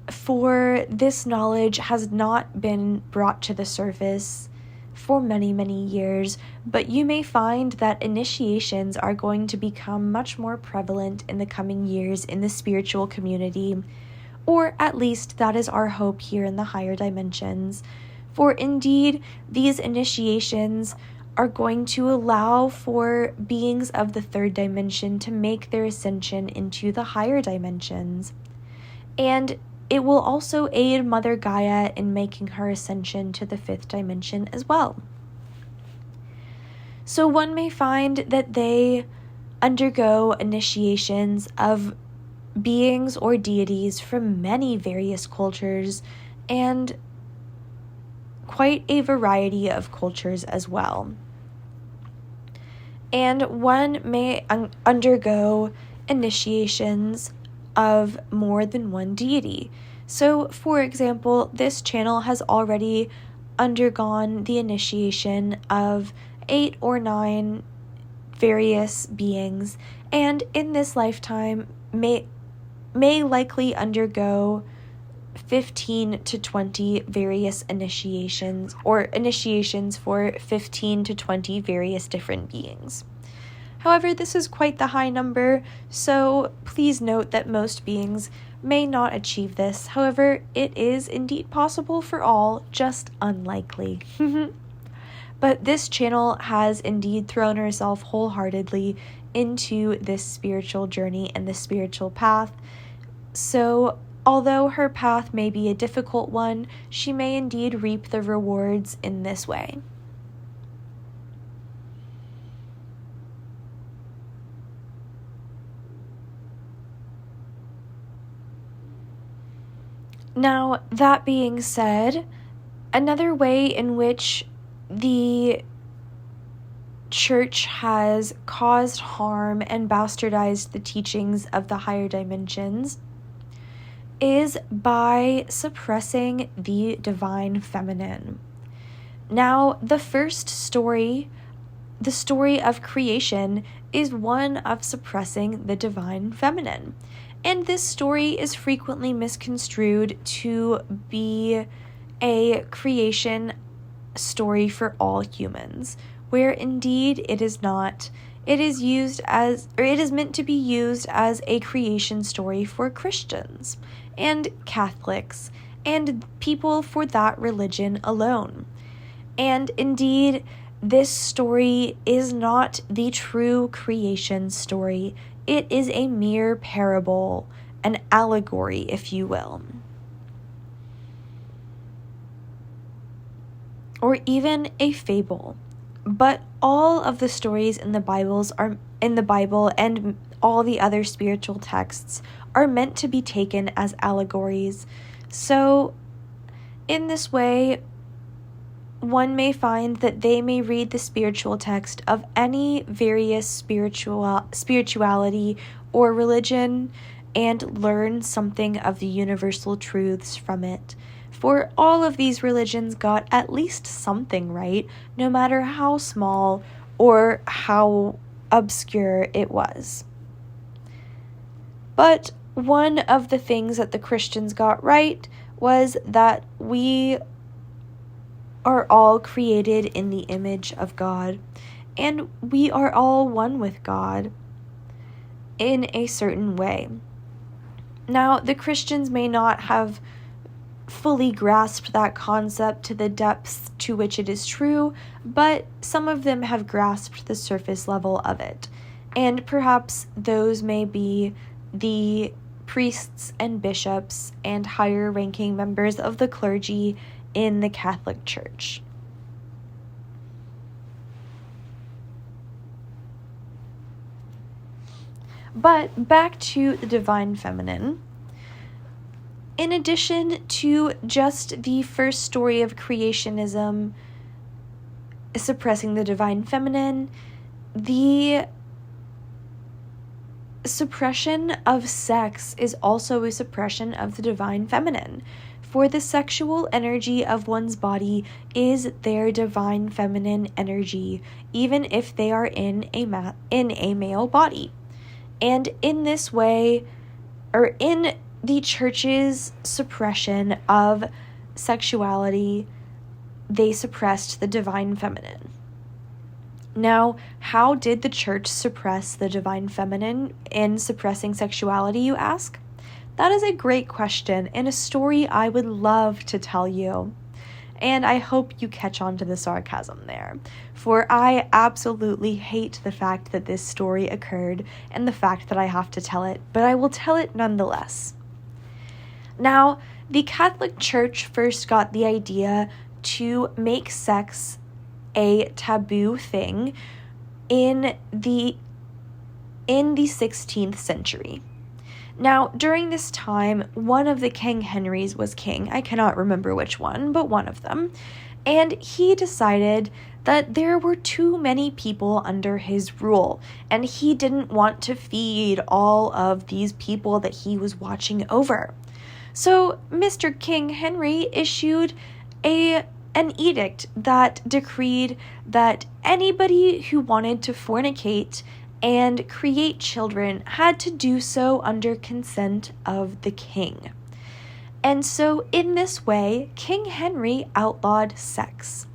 for this knowledge has not been brought to the surface for many, many years, but you may find that initiations are going to become much more prevalent in the coming years in the spiritual community, or at least that is our hope here in the higher dimensions. For indeed, these initiations are going to allow for beings of the 3rd dimension to make their ascension into the higher dimensions. And it will also aid Mother Gaia in making her ascension to the 5th dimension as well. So one may find that they undergo initiations of beings or deities from many various cultures and quite a variety of cultures as well. And one may undergo initiations of more than one deity. So, for example, this channel has already undergone the initiation of 8 or 9 various beings, and in this lifetime may likely undergo 15 to 20 various initiations, or initiations for 15 to 20 various different beings. However, this is quite the high number, so please note that most beings may not achieve this. However, it is indeed possible for all, just unlikely. But this channel has indeed thrown herself wholeheartedly into this spiritual journey and this spiritual path. So, although her path may be a difficult one, she may indeed reap the rewards in this way. Now, that being said, another way in which the church has caused harm and bastardized the teachings of the higher dimensions is by suppressing the divine feminine. Now, the first story, the story of creation, is one of suppressing the divine feminine. And this story is frequently misconstrued to be a creation story for all humans, where indeed it is not. It is meant to be used as a creation story for Christians and Catholics and people for that religion alone. And indeed, this story is not the true creation story. It is a mere parable, an allegory, if you will. Or even a fable. But all of the stories in the Bible and all the other spiritual texts are meant to be taken as allegories. So, in this way, one may find that they may read the spiritual text of any various spirituality or religion and learn something of the universal truths from it. For all of these religions got at least something right, no matter how small or how obscure it was. But one of the things that the Christians got right was that we are all created in the image of God, and we are all one with God in a certain way. Now, the Christians may not have fully grasped that concept to the depths to which it is true, but some of them have grasped the surface level of it. And perhaps those may be the priests and bishops and higher ranking members of the clergy in the Catholic Church. But back to the divine feminine. In addition to just the first story of creationism suppressing the divine feminine, the suppression of sex is also a suppression of the divine feminine. For the sexual energy of one's body is their divine feminine energy, even if they are in a male body. And in this way, or in the church's suppression of sexuality, they suppressed the divine feminine. Now, how did the church suppress the divine feminine in suppressing sexuality, you ask? That is a great question and a story I would love to tell you. And I hope you catch on to the sarcasm there, for I absolutely hate the fact that this story occurred and the fact that I have to tell it, but I will tell it nonetheless. Now, the Catholic Church first got the idea to make sex a taboo thing in the 16th century. Now, during this time, one of the King Henrys was king. I cannot remember which one, but one of them. And he decided that there were too many people under his rule, and he didn't want to feed all of these people that he was watching over. So, Mr. King Henry issued an edict that decreed that anybody who wanted to fornicate and create children had to do so under consent of the king. And so in this way, King Henry outlawed sex.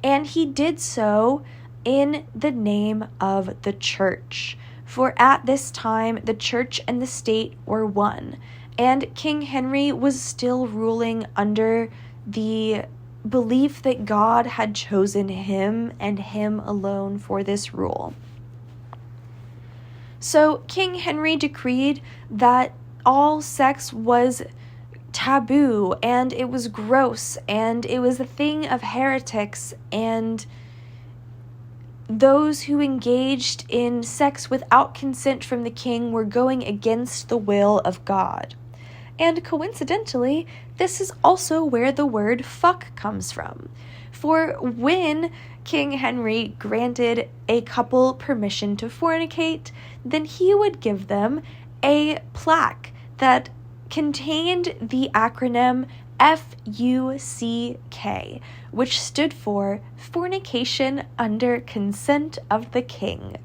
And he did so in the name of the church. For at this time, the church and the state were one. And King Henry was still ruling under the belief that God had chosen him and him alone for this rule. So King Henry decreed that all sex was taboo, and it was gross, and it was a thing of heretics, and those who engaged in sex without consent from the king were going against the will of God. And coincidentally, this is also where the word fuck comes from. For when King Henry granted a couple permission to fornicate, then he would give them a plaque that contained the acronym FUCK, which stood for Fornication Under Consent of the King.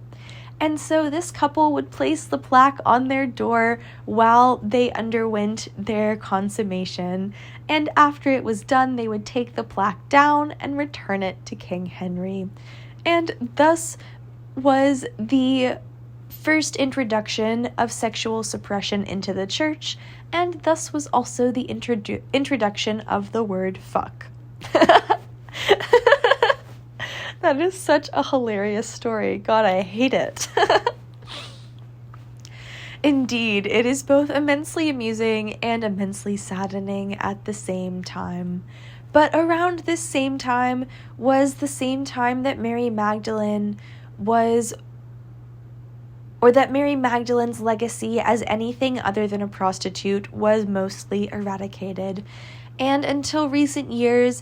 And so this couple would place the plaque on their door while they underwent their consummation, and after it was done, they would take the plaque down and return it to King Henry. And thus was the first introduction of sexual suppression into the church, and thus was also the introduction of the word fuck. That is such a hilarious story. God, I hate it. Indeed, it is both immensely amusing and immensely saddening at the same time. But around this same time was the same time that Mary Magdalene's legacy as anything other than a prostitute was mostly eradicated. And until recent years,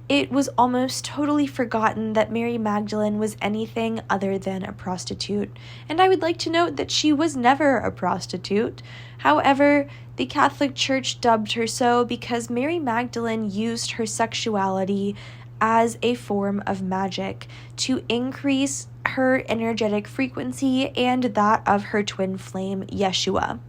it was almost totally forgotten that Mary Magdalene was anything other than a prostitute. And I would like to note that she was never a prostitute. However, the Catholic Church dubbed her so because Mary Magdalene used her sexuality as a form of magic to increase her energetic frequency and that of her twin flame, Yeshua.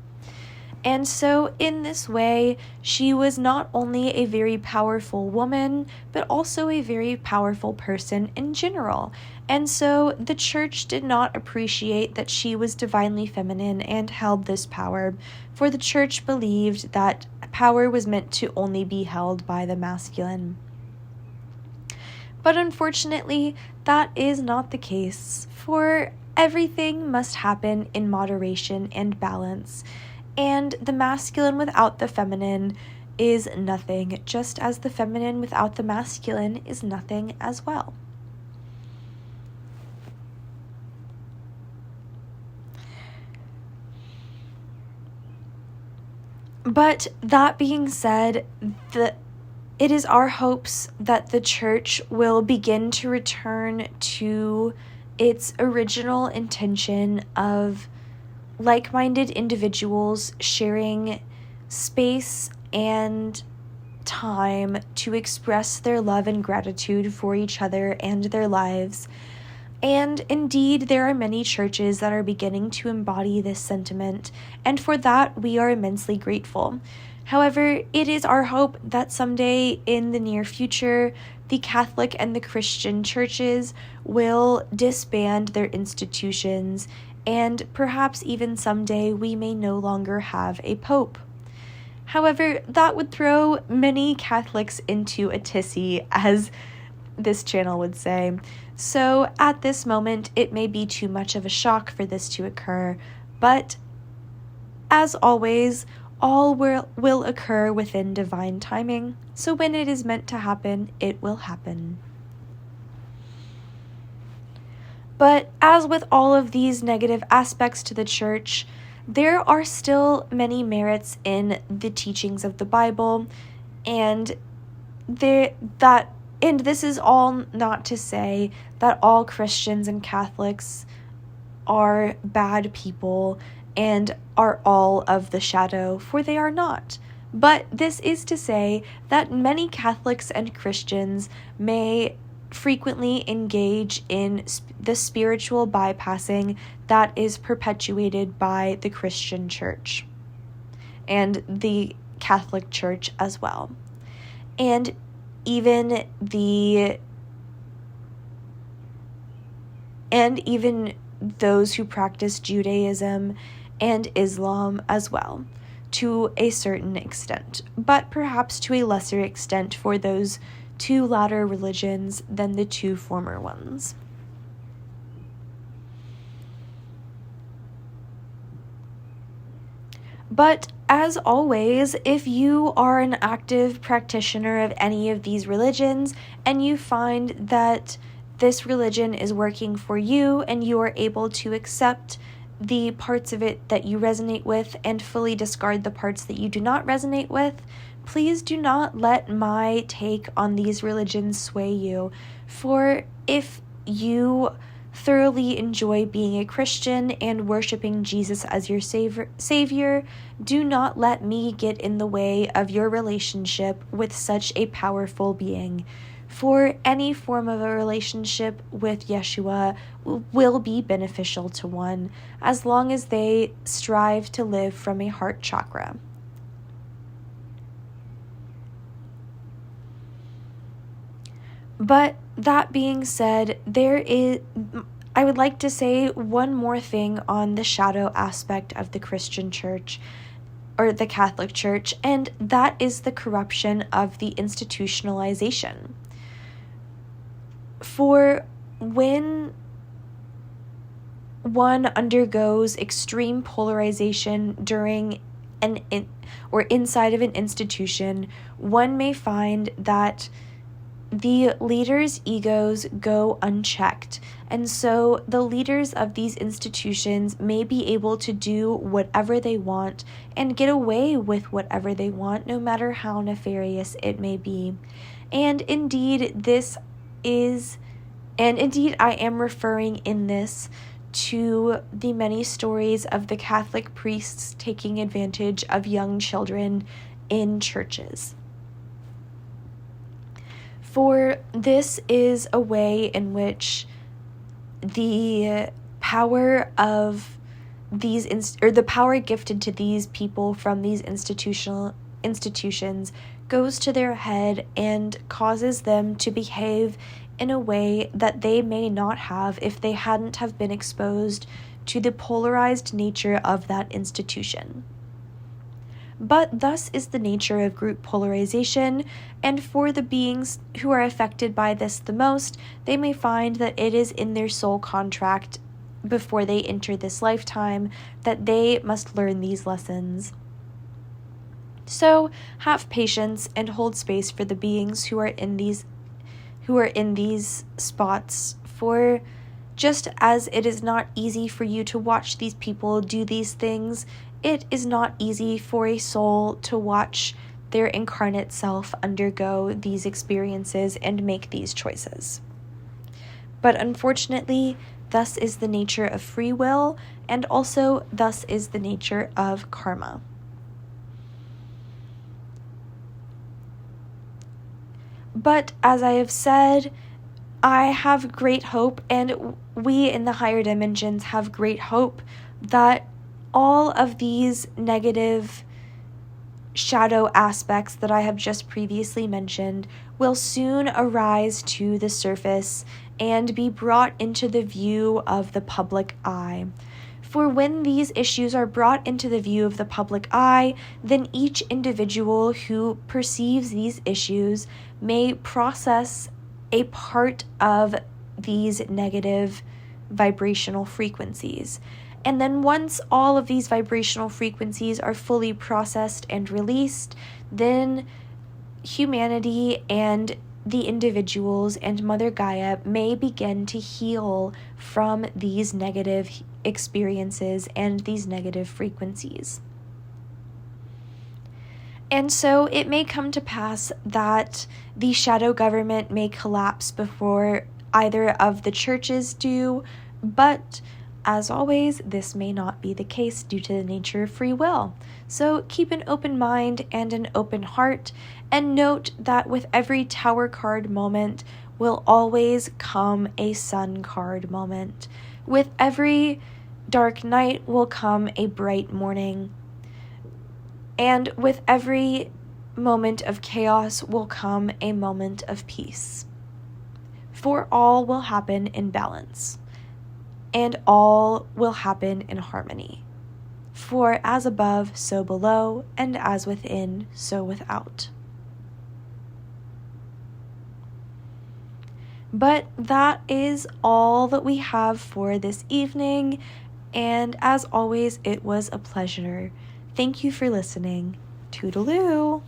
And so in this way, she was not only a very powerful woman, but also a very powerful person in general. And so the church did not appreciate that she was divinely feminine and held this power, for the church believed that power was meant to only be held by the masculine. But unfortunately, that is not the case, for everything must happen in moderation and balance. And the masculine without the feminine is nothing, just as the feminine without the masculine is nothing as well. But that being said, it is our hopes that the church will begin to return to its original intention of like-minded individuals sharing space and time to express their love and gratitude for each other and their lives. And indeed, there are many churches that are beginning to embody this sentiment, and for that we are immensely grateful. However, it is our hope that someday in the near future, the Catholic and the Christian churches will disband their institutions, and perhaps even someday we may no longer have a pope. However, that would throw many Catholics into a tizzy, as this channel would say. So at this moment, it may be too much of a shock for this to occur, but as always, all will occur within divine timing. So when it is meant to happen, it will happen. But as with all of these negative aspects to the church, there are still many merits in the teachings of the Bible, and this is all not to say that all Christians and Catholics are bad people and are all of the shadow, for they are not. But this is to say that many Catholics and Christians may frequently engage in the spiritual bypassing that is perpetuated by the Christian Church and the Catholic Church as well. And even those who practice Judaism and Islam as well, to a certain extent, but perhaps to a lesser extent for those two latter religions than the two former ones. But as always, if you are an active practitioner of any of these religions and you find that this religion is working for you and you are able to accept the parts of it that you resonate with and fully discard the parts that you do not resonate with, please do not let my take on these religions sway you. For if you thoroughly enjoy being a Christian and worshiping Jesus as your savior, do not let me get in the way of your relationship with such a powerful being. For any form of a relationship with Yeshua will be beneficial to one, as long as they strive to live from a heart chakra. But that being said, I would like to say one more thing on the shadow aspect of the Christian church, or the Catholic Church, and that is the corruption of the institutionalization. For when one undergoes extreme polarization during or inside of an institution, one may find that the leaders' egos go unchecked, and so the leaders of these institutions may be able to do whatever they want and get away with whatever they want, no matter how nefarious it may be. And indeed, I am referring in this to the many stories of the Catholic priests taking advantage of young children in churches. For this is a way in which the power of the power gifted to these people from these institutions goes to their head and causes them to behave in a way that they may not have if they hadn't have been exposed to the polarized nature of that institution. But thus is the nature of group polarization, and for the beings who are affected by this the most, they may find that it is in their soul contract before they enter this lifetime that they must learn these lessons. So have patience and hold space for the beings who are in these spots, for just as it is not easy for you to watch these people do these things, it is not easy for a soul to watch their incarnate self undergo these experiences and make these choices. But unfortunately, thus is the nature of free will, and also thus is the nature of karma. But as I have said, I have great hope, and we in the higher dimensions have great hope that all of these negative shadow aspects that I have just previously mentioned will soon arise to the surface and be brought into the view of the public eye. For when these issues are brought into the view of the public eye, then each individual who perceives these issues may process a part of these negative vibrational frequencies. And then once all of these vibrational frequencies are fully processed and released, then humanity and the individuals and Mother Gaia may begin to heal from these negative experiences and these negative frequencies. And so it may come to pass that the shadow government may collapse before either of the churches do, but as always, this may not be the case due to the nature of free will. So keep an open mind and an open heart, and note that with every Tower card moment will always come a Sun card moment. With every dark night will come a bright morning. And with every moment of chaos will come a moment of peace. For all will happen in balance, and all will happen in harmony. For as above, so below, and as within, so without. But that is all that we have for this evening, and as always, it was a pleasure. Thank you for listening. Toodaloo.